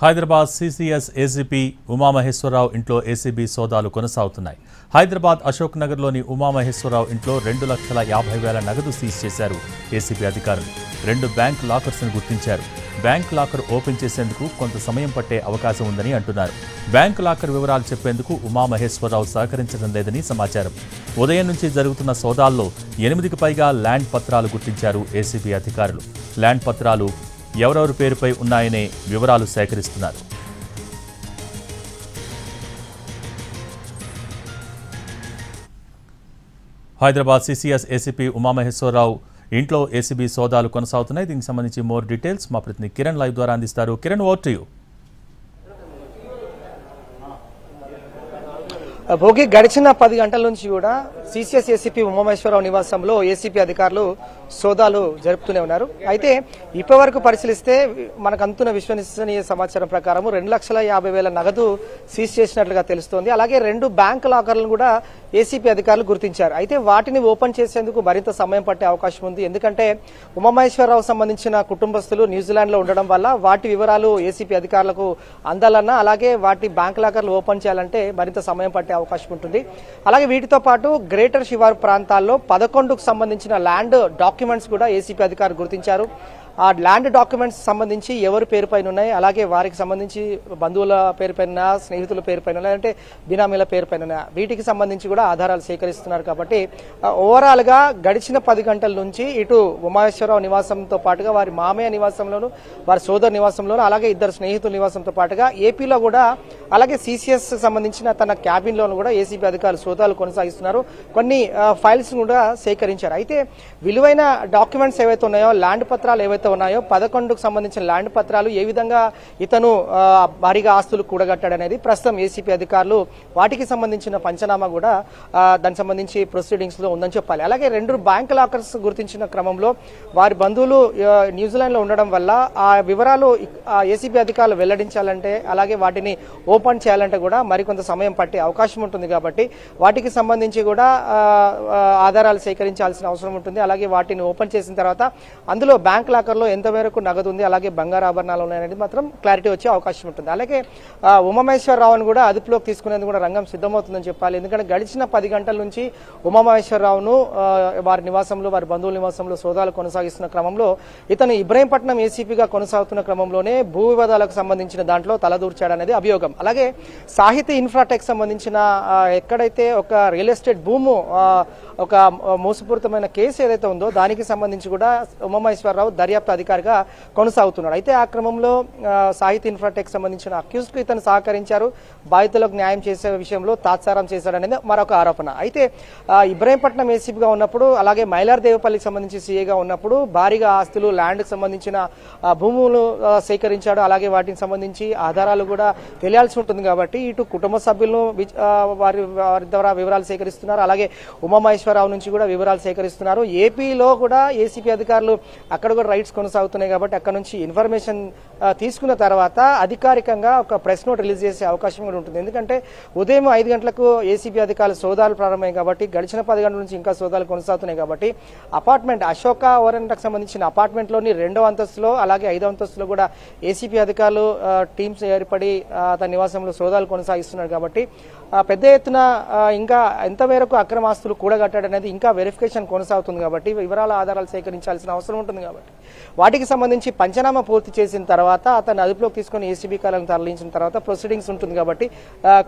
Hyderabad CCS ACP Umamaheswararao ఇంట్లో ACB సోదాలు కొనసాగుతున్నాయి. హైదరాబాద్ అశోక్ నగర్లోని ఉమామహేశ్వరరావు ఇంట్లో 2,50,000 నగదు సీజ్ చేశారు ఏసీబీ అధికారులు. 2 బ్యాంక్ లాకర్స్ను గుర్తించారు. బ్యాంక్ లాకర్ ఓపెన్ చేసేందుకు కొంత సమయం పట్టే అవకాశం ఉందని అంటున్నారు. బ్యాంక్ లాకర్ వివరాలు చెప్పేందుకు ఉమామహేశ్వరరావు సహకరించడం లేదని సమాచారం. ఉదయం నుంచి జరుగుతున్న సోదాల్లో 8కి పైగా ల్యాండ్ పత్రాలు గుర్తించారు ఏసీబీ అధికారులు. ల్యాండ్ పత్రాలు ఎవరెవరి పేరుపై ఉన్నాయనే వివరాలు సేకరిస్తున్నారు. హైదరాబాద్ సిసిఎస్ ఏసీపీ ఉమామహేశ్వరరావు ఇంట్లో ఏసీబీ సోదాలు కొనసాగుతున్నాయి. దీనికి సంబంధించి మోర్ డీటెయిల్స్ మా ప్రతినిధి కిరణ్ లైవ్ ద్వారా అందిస్తారు. Kiran, over to you. Bhogi గడిచిన 10 గంటల నుంచి కూడా సిసిఎస్ ఏసీపీ ఉమామహేశ్వరరావు నివాసంలో ఏసీపీ అధికారులు సోదాలు జరుపుతూనే ఉన్నారు. అయితే ఇప్పటివరకు పరిశీలిస్తే మనకు అందుతున్న విశ్వసనీయ సమాచారం ప్రకారం 2,50,000 నగదు సీజ్ చేసినట్లుగా తెలుస్తోంది. అలాగే 2 బ్యాంక్ లాకర్లను కూడా ఏసీపీ అధికారులు గుర్తించారు. అయితే వాటిని ఓపెన్ చేసేందుకు మరింత సమయం పట్టే అవకాశం ఉంది. ఎందుకంటే ఉమామహేశ్వరరావు సంబంధించిన కుటుంబస్తులు న్యూజిలాండ్ లో ఉండడం వల్ల వాటి వివరాలు ఏసీపీ అధికారులకు అందాలన్నా, అలాగే వాటి బ్యాంక్ లాకర్లు ఓపెన్ చేయాలంటే మరింత సమయం పట్టే అవకాశం ఉంటుంది. అలాగే వీటితో పాటు గ్రేటర్ శివారు ప్రాంతాల్లో 11కు సంబంధించిన ల్యాండ్ డాక్యుమెంట్స్ కూడా ఏసీపీ అధికారులు గుర్తించారు. ఆ ల్యాండ్ డాక్యుమెంట్స్ సంబంధించి ఎవరి పేరుపైన ఉన్నాయి, అలాగే వారికి సంబంధించి బంధువుల పేరుపైన, స్నేహితుల పేరుపైన, లేదంటే బినామీల పేరుపైన, వీటికి సంబంధించి కూడా ఆధారాలు సేకరిస్తున్నారు. కాబట్టి ఓవరాల్ గా గడిచిన 10 గంటల నుంచి ఇటు ఉమామహేశ్వరరావు నివాసంతో పాటుగా వారి మామయ్య నివాసంలోను, వారి సోదరు నివాసంలోను, అలాగే 2 స్నేహితుల నివాసంతో పాటుగా ఏపీలో కూడా, అలాగే సిసిఎస్ సంబంధించిన తన క్యాబిన్ లోను కూడా ఏసీబీ అధికారులు సోదాలు కొనసాగిస్తున్నారు. కొన్ని ఫైల్స్ కూడా సేకరించారు. అయితే విలువైన డాక్యుమెంట్స్ ఏవైతే ఉన్నాయో, ల్యాండ్ పత్రాలు ఏవైతే ఉన్నాయో, 11కు సంబంధించిన ల్యాండ్ పత్రాలు ఏ విధంగా ఇతను భారీగా ఆస్తులు కూడగట్టాడనేది ప్రస్తుతం ఏసీపీ అధికారులు వాటికి సంబంధించిన పంచనామా కూడా దానికి సంబంధించి ప్రొసీడింగ్స్ లో ఉందని చెప్పాలి. అలాగే 2 బ్యాంక్ లాకర్స్ గుర్తించిన క్రమంలో వారి బంధువులు న్యూజిలాండ్ లో ఉండడం వల్ల ఆ వివరాలు ఏసీపీ అధికారులు వెల్లడించాలంటే, అలాగే వాటిని ఓపెన్ చేయాలంటే కూడా మరికొంత సమయం పట్టే అవకాశం ఉంటుంది. కాబట్టి వాటికి సంబంధించి కూడా ఆధారాలు సేకరించాల్సిన అవసరం ఉంటుంది. అలాగే వాటిని ఓపెన్ చేసిన తర్వాత అందులో బ్యాంక్ లాకర్ లో ఎంత మేరకు నగదు ఉంది, అలాగే బంగారు ఆభరణాలు ఉన్నాయనేది మాత్రం క్లారిటీ వచ్చే అవకాశం ఉంటుంది. అలాగే ఉమామహేశ్వరరావును కూడా అదుపులోకి తీసుకునేందుకు కూడా రంగం సిద్ధమవుతుందని చెప్పాలి. ఎందుకంటే గడిచిన 10 గంటల నుంచి ఉమామహేశ్వరరావును వారి నివాసంలో, వారి బంధువుల నివాసంలో సోదాలు కొనసాగిస్తున్న క్రమంలో ఇతను ఇబ్రహీంపట్నం ఏసీపీగా కొనసాగుతున్న క్రమంలోనే భూ వివాదాలకు సంబంధించిన దాంట్లో తలదూర్చాడనేది అభియోగం. అలాగే సాహితీ ఇన్ఫ్రాటెక్ సంబంధించిన ఎక్కడైతే ఒక రియల్ ఎస్టేట్ భూము ఒక మోసపూరితమైన కేసు ఏదైతే ఉందో దానికి సంబంధించి కూడా ఉమామహేశ్వరరావు దర్యాప్తు అధికారిగా కొనసాగుతున్నాడు. అయితే ఆ క్రమంలో సాహితీ ఇన్ఫ్రాటెక్ సంబంధించిన అక్యూజ్ కు ఇతను సహకరించారు, బాధితులకు న్యాయం చేసే విషయంలో తాత్సారం చేశాడనేది మరొక ఆరోపణ. అయితే ఇబ్రహీంపట్నం ఏసీపీగా ఉన్నప్పుడు, అలాగే మైలార్దేవపల్లికి సంబంధించి సీఏగా ఉన్నప్పుడు భారీగా ఆస్తులు, ల్యాండ్ కు సంబంధించిన భూములు సేకరించాడు. అలాగే వాటికి సంబంధించి ఆధారాలు కూడా తెలియాల్సి ఉంటుంది. కాబట్టి ఇటు కుటుంబ సభ్యులను వారి ద్వారా వివరాలు సేకరిస్తున్నారు. అలాగే ఉమామహేశ్వరరావు నుంచి కూడా వివరాలు సేకరిస్తున్నారు. ఏపీలో కూడా ఏసీపీ అధికారులు అక్కడ కూడా రైట్స్ కొనసాగుతున్నాయి. కాబట్టి అక్కడ నుంచి ఇన్ఫర్మేషన్ తీసుకున్న తర్వాత అధికారికంగా ఒక ప్రెస్ నోట్ రిలీజ్ చేసే అవకాశం కూడా ఉంటుంది. ఎందుకంటే ఉదయం 5 గంటలకు ఏసీబీ అధికారులు సోదాలు ప్రారంభమయ్యాయి. కాబట్టి గడిచిన 10 గంటల నుంచి ఇంకా సోదాలు కొనసాగుతున్నాయి. కాబట్టి అపార్ట్మెంట్ అశోక ఓరెంట్కి సంబంధించిన అపార్ట్మెంట్ లోని 2వ అంతస్తులో, అలాగే 5వ అంతస్తులో కూడా ఏసీబీ అధికారులు టీమ్స్ ఏర్పడి తన నివాసంలో సోదాలు కొనసాగిస్తున్నారు. కాబట్టి పెద్ద ఎత్తున ఇంకా ఎంత మేరకు అక్రమ ఆస్తులు కూడగట్టాడనేది ఇంకా వెరిఫికేషన్ కొనసాగుతుంది. కాబట్టి వివరాల ఆధారాలు సేకరించాల్సిన అవసరం ఉంటుంది. కాబట్టి వాటికి సంబంధించి పంచనామా పూర్తి చేసిన తర్వాత అతను అదుపులోకి తీసుకుని ఏసీబీ కాలను తరలించిన తర్వాత ప్రొసీడింగ్స్ ఉంటుంది. కాబట్టి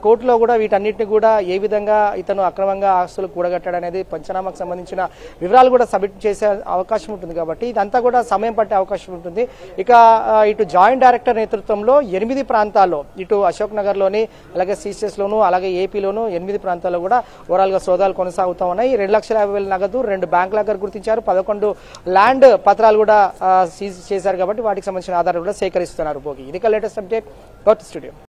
కోర్టులో కూడా వీటన్నిటిని కూడా ఏ విధంగా ఇతను అక్రమంగా ఆస్తులు కూడగట్టాడనేది పంచనామాకు సంబంధించిన వివరాలు కూడా సబ్మిట్ చేసే అవకాశం ఉంటుంది. కాబట్టి ఇదంతా కూడా సమయం పట్టే అవకాశం ఉంటుంది. ఇక ఇటు జాయింట్ డైరెక్టర్ నేతృత్వంలో 8 ప్రాంతాల్లో, ఇటు అశోక్ నగర్ లోని, అలాగే సిసిఎస్ లోను, అలాగే ఏపీలోను 8 ప్రాంతాల్లో కూడా ఓవరాల్ గా సోదాలు కొనసాగుతా ఉన్నాయి. 2,50,000 నగదు, 2 బ్యాంక్ లాకర్ గుర్తించారు, 11 ల్యాండ్ పత్రాలు కూడా సీజ్ చేశారు. కాబట్టి వాటికి సంబంధించిన ఆధారాలు కూడా సేకరిస్తున్నారు. భోగి ఇది లేటెస్ట్ అప్డేట్. Govt studio.